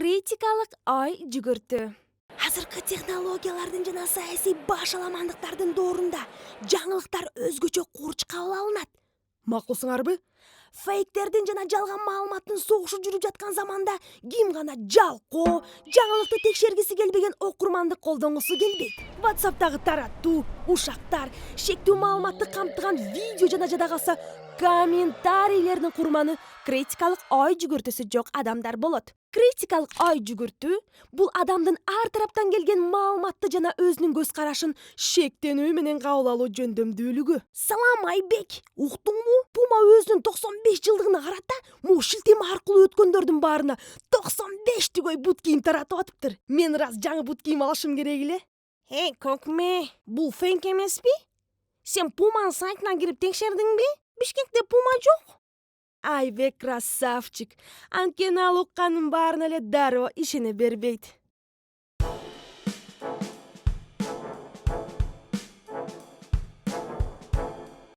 Критикалык ой жүгүртүү. Азыркы технологиялардын жана саясий башаламандыктардын доорунда жаңылыктар өзгөчө курч кабыл алынат. Макулсуңарбы? Фейктердин жана жалган маалыматтын согушу жүрүп жаткан заманда ким гана жалкоо, жаңылыкты текшергиси келбеген окурманды колдонгусу келбейт. WhatsApp'тагы тараттуу, ушактар, шектүү маалыматты камтыган видео жана жада калса комментарийлердин курманы критикалык ой жүгүртүүсү жок адамдар болот. Критикалык ой жүгүртүү бул адамдын ар тараптан келген маалыматты жана өзүнүн көз карашын шектенүү менен кабыл алуу жөндөмдүүлүгү. Салам Айбек, уктуңбу? Пума өзүнүн 95 жылдыгына карата могу шилтеме аркылуу өткөндөрдүн баарына 95 түгөй бут кийим таратып атыптыр. Мен раз жаңы бут кийим алышым керек эле. Көкмө, бул фейк эмеспи? Сен Пуманын сайтына кирип текшердиңби? Бишкекте Пума жок. Айбек красавчик. Анткени ал укканын баарына эле дароо ишене бербейт.